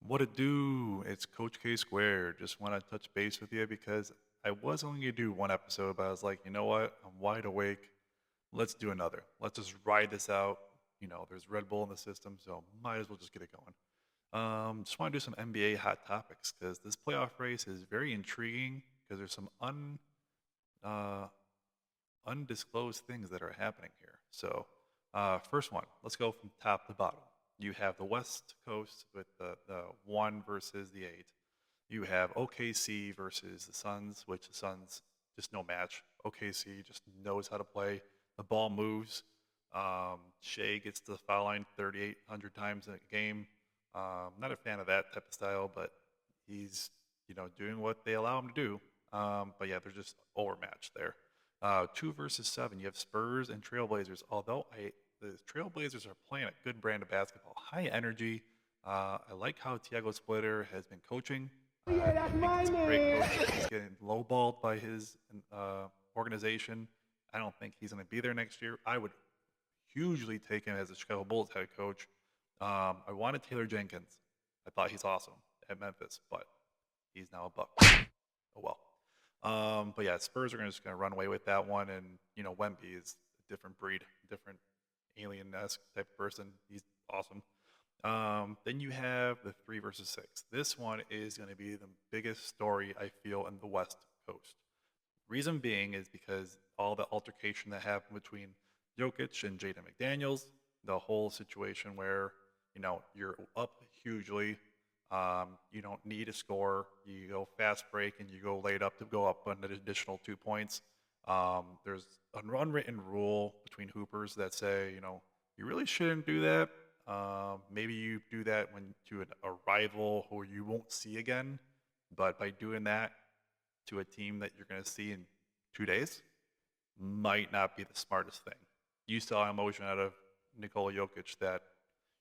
What it do? It's Coach K Squared. Just want to touch base with you because I was only gonna do one episode, but I was like, you know what? I'm wide awake. Let's do another. Let's just ride this out. There's Red Bull in the system, so might as well just get it going. Just want to do some NBA hot topics because this playoff race is very intriguing because there's some uh, undisclosed things that are happening here. So, first one, let's go from top to bottom. You have the West Coast with the 1 versus the 8. You have OKC versus the Suns, which the Suns just no match. OKC just knows how to play. The ball moves. Shea gets to the foul line 3,800 times a game. Not a fan of that type of style, but he's doing what they allow him to do. But yeah, they're just overmatched there. 2 versus 7. You have Spurs and Trailblazers. Although the Trailblazers are playing a good brand of basketball, high energy. I like how Tiago Splitter has been coaching. I Yeah, that's think my he's a great coach. man. He's getting lowballed by his organization. I don't think he's going to be there next year. I would hugely take him as a Chicago Bulls head coach. I wanted Taylor Jenkins. I thought he's awesome at Memphis, but he's now a Buck. Oh well. But yeah, Spurs are just going to run away with that one, and Wemby is a different breed, different alien-esque type of person. He's awesome. Then you have the 3 versus 6. This one is going to be the biggest story I feel in the West Coast. Reason being is because all the altercation that happened between Jokic and Jaden McDaniels, the whole situation where you're up hugely, you don't need a score, you go fast break and you go late up to go up an additional 2 points. There's an unwritten rule between hoopers that say you really shouldn't do that. Maybe you do that when to a rival who you won't see again, but by doing that to a team that you're going to see in 2 days might not be the smartest thing. You saw emotion out of Nikola Jokic that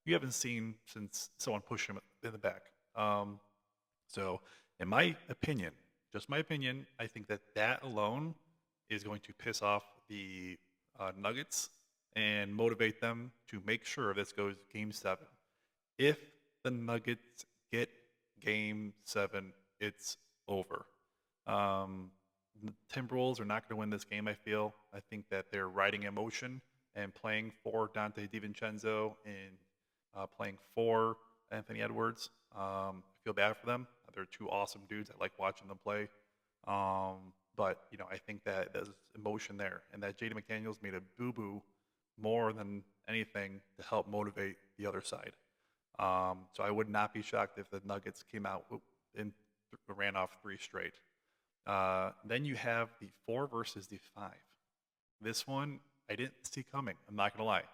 you haven't seen since someone pushed him in the back. So, in my opinion, just my opinion, I think that alone is going to piss off the Nuggets and motivate them to make sure this goes Game 7. If the Nuggets get Game 7, it's over. The Timberwolves are not going to win this game, I feel. I think that they're riding emotion and playing for Dante DiVincenzo and playing for Anthony Edwards. I feel bad for them. They're two awesome dudes. I like watching them play. But I think that there's emotion there, and that Jaden McDaniels made a boo-boo more than anything to help motivate the other side. So I would not be shocked if the Nuggets came out and ran off 3 straight. Then you have the 4 versus the 5. This one I didn't see coming. I'm not gonna lie.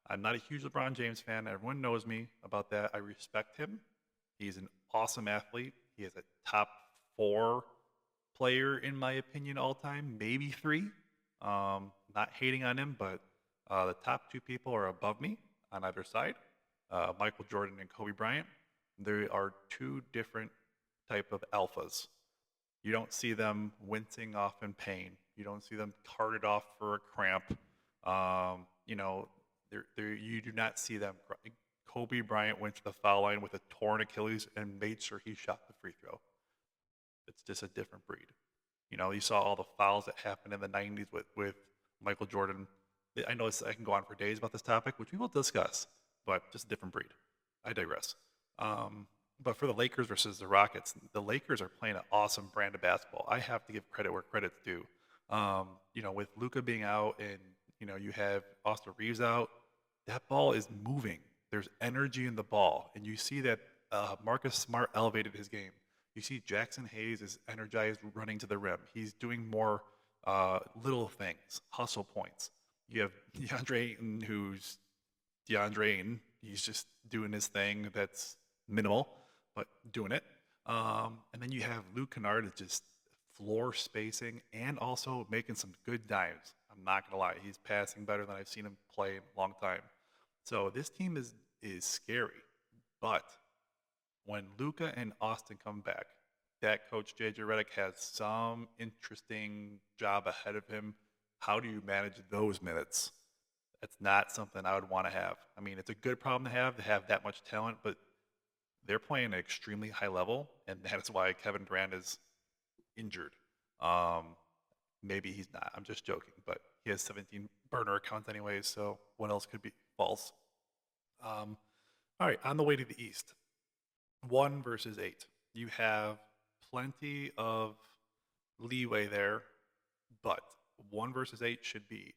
I'm not a huge LeBron James fan. Everyone knows me about that. I respect him. He's an awesome athlete. He is a top 4 player in my opinion all time, maybe 3. Not hating on him, but the top 2 people are above me on either side. Michael Jordan and Kobe Bryant. They are 2 different type of alphas. You don't see them wincing off in pain. You don't see them carted off for a cramp. You do not see them. Kobe Bryant went to the foul line with a torn Achilles and made sure he shot the free throw. It's just a different breed. You saw all the fouls that happened in the 90s with Michael Jordan. I know I can go on for days about this topic, which we will discuss, but just a different breed. I digress. But for the Lakers versus the Rockets, the Lakers are playing an awesome brand of basketball. I have to give credit where credit's due. With Luka being out and you have Austin Reeves out, that ball is moving. There's energy in the ball, and you see that Marcus Smart elevated his game. You see Jackson Hayes is energized, running to the rim. He's doing more little things, hustle points. You have DeAndre Ayton, who's DeAndre Ayton. He's just doing his thing that's minimal, but doing it. And then you have Luke Kennard is just floor spacing and also making some good dives. I'm not gonna lie, he's passing better than I've seen him play in a long time. So this team is scary, but when Luca and Austin come back, that coach JJ Redick has some interesting job ahead of him. How do you manage those minutes? That's not something I would want to have. I mean, it's a good problem to have that much talent, but they're playing at extremely high level, and that is why Kevin Durant is injured. Um, Maybe he's not. I'm just joking, but he has 17 burner accounts anyways, so what else could be false? Um, all right, on the way to the East, 1 versus 8. You have plenty of leeway there, but 1 versus 8 should be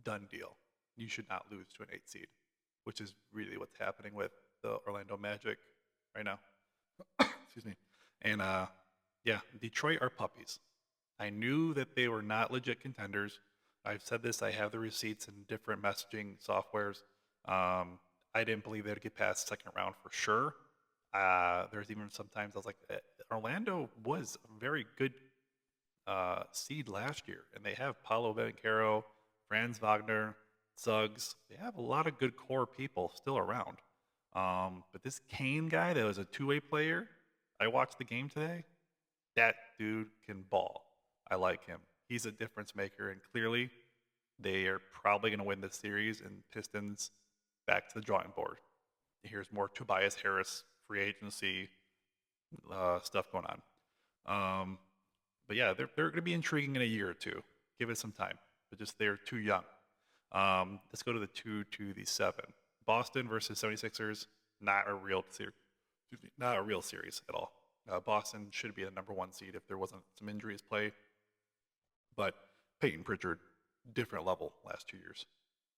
done deal. You should not lose to an 8 seed, which is really what's happening with the Orlando Magic right now. Excuse me. And yeah, Detroit are puppies. I knew that they were not legit contenders. I've said this. I have the receipts in different messaging softwares. I didn't believe they'd get past second round for sure. There's even sometimes I was like, Orlando was a very good seed last year, and they have Paulo Banchero, Franz Wagner, Suggs. They have a lot of good core people still around. But this Kane guy that was a two-way player, I watched the game today. That dude can ball. I like him. He's a difference maker, and clearly they are probably going to win this series, and Pistons back to the drawing board. Here's more Tobias Harris free agency stuff going on. But yeah, they're going to be intriguing in a year or two. Give it some time, but just they're too young. Let's go to the 2 to the 7. Boston versus 76ers, not a real series. Not a real series at all. Boston should be a number 1 seed if there wasn't some injuries play. But Peyton Pritchard, different level last 2 years.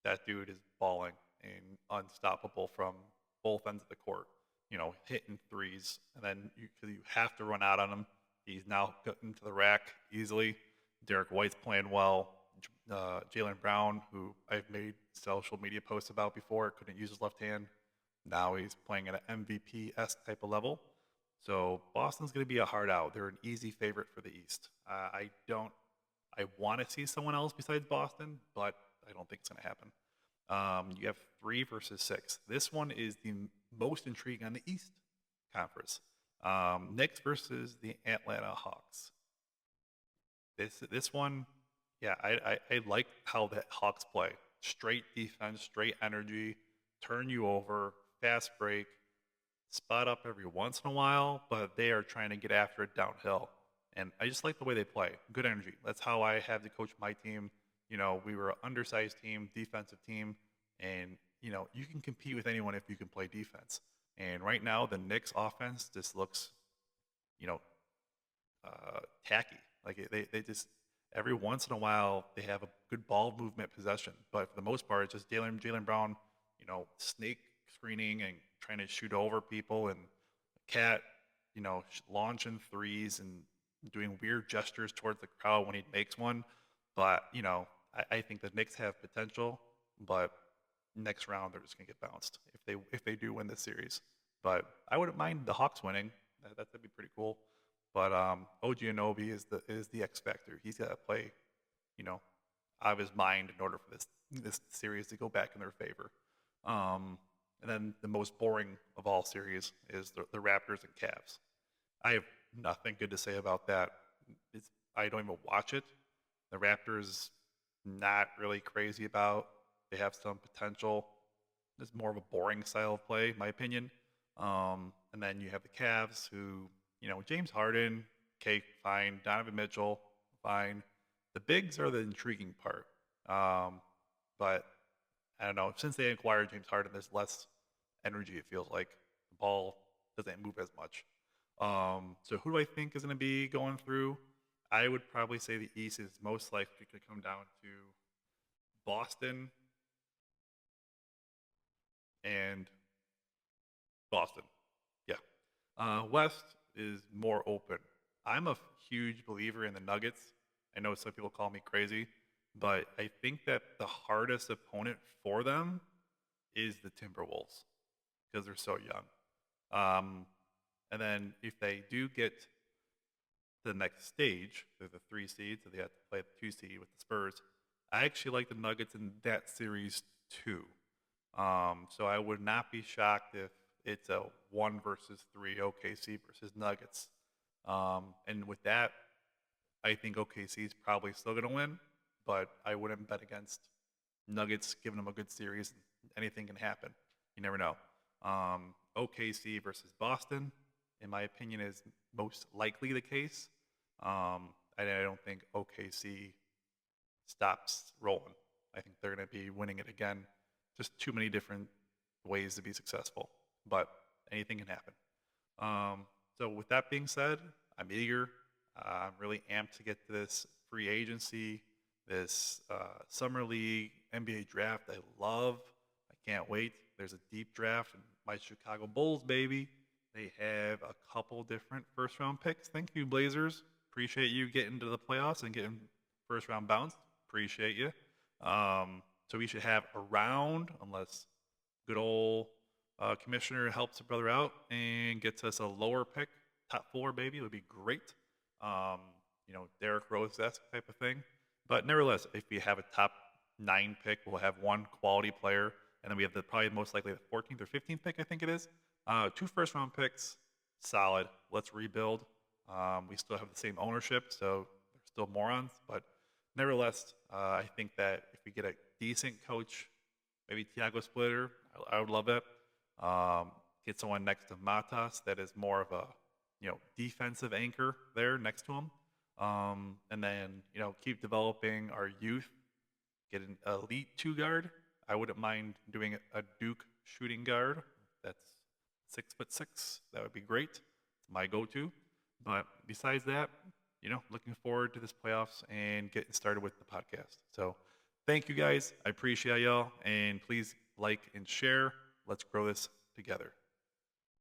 That dude is balling and unstoppable from both ends of the court. You know, hitting threes, and then you have to run out on him. He's now gotten to the rack easily. Derek White's playing well. Jaylen Brown, who I've made social media posts about before, couldn't use his left hand. Now he's playing at an MVP-esque type of level. So Boston's going to be a hard out. They're an easy favorite for the East. I want to see someone else besides Boston, but I don't think it's going to happen. You have 3 versus 6. This one is the most intriguing on the East Conference. Knicks versus the Atlanta Hawks. This one, yeah, I like how the Hawks play. Straight defense, straight energy, turn you over, fast break, spot up every once in a while, but they are trying to get after it downhill. And I just like the way they play. Good energy. That's how I have to coach my team. You know, we were an undersized team, defensive team, and, you know, you can compete with anyone if you can play defense. And right now, the Knicks offense just looks, you know, tacky. Like they just, every once in a while, they have a good ball movement possession. But for the most part, it's just Jaylen Brown, you know, snake screening and trying to shoot over people, and Cat, you know, launching threes and doing weird gestures towards the crowd when he makes one. But, you know, I think the Knicks have potential, but next round they're just gonna get bounced if they do win this series. But I wouldn't mind the Hawks winning. That'd be pretty cool. But OG Anunoby is the X factor. He's got to play, you know, out of his mind in order for this series to go back in their favor. And then the most boring of all series is the Raptors and Cavs. I have nothing good to say about that. I don't even watch it. The Raptors, not really crazy about. They have some potential. It's more of a boring style of play, in my opinion. And then you have the Cavs, who, you know, James Harden, okay, fine. Donovan Mitchell, fine. The bigs are the intriguing part. But I don't know. Since they acquired James Harden, there's less energy, it feels like. The ball doesn't move as much. So who do I think is going to be going through? I would probably say the East is most likely to come down to Boston and Boston. Yeah. West is more open. I'm a huge believer in the Nuggets. I know some people call me crazy, but I think that the hardest opponent for them is the Timberwolves because they're so young. And then if they do get to the next stage, they're the 3 seed, so they have to play the 2 seed with the Spurs. I actually like the Nuggets in that series too. So I would not be shocked if it's a 1 versus 3 OKC versus Nuggets. And with that, I think OKC is probably still going to win, but I wouldn't bet against Nuggets giving them a good series. Anything can happen. You never know. OKC versus Boston, in my opinion, is most likely the case. I don't think OKC stops rolling. I think they're going to be winning it again. Just too many different ways to be successful, but anything can happen. So with that being said, I'm eager. I'm really amped to get to this free agency, this summer league, NBA draft. I love. I can't wait. There's a deep draft, and my Chicago Bulls, baby. They have a couple different first round picks. Thank you, Blazers. Appreciate you getting to the playoffs and getting first round bounce. Appreciate you. So we should have a round, unless good old commissioner helps a brother out and gets us a lower pick, top 4, baby. It would be great. Derrick Rose-esque type of thing. But nevertheless, if we have a top 9 pick, we'll have one quality player, and then we have probably most likely the 14th or 15th pick, I think it is. 2 first-round picks, solid. Let's rebuild. We still have the same ownership, so they're still morons. But nevertheless, I think that if we get a decent coach, maybe Tiago Splitter, I would love it. Get someone next to Matas that is more of a defensive anchor there next to him. And then keep developing our youth. Get an elite 2 guard. I wouldn't mind doing a Duke shooting guard. That's 6'6". That would be great. It's my go-to. But besides that, looking forward to this playoffs and getting started with the podcast. So thank you guys. I appreciate y'all. And please like and share. Let's grow this together.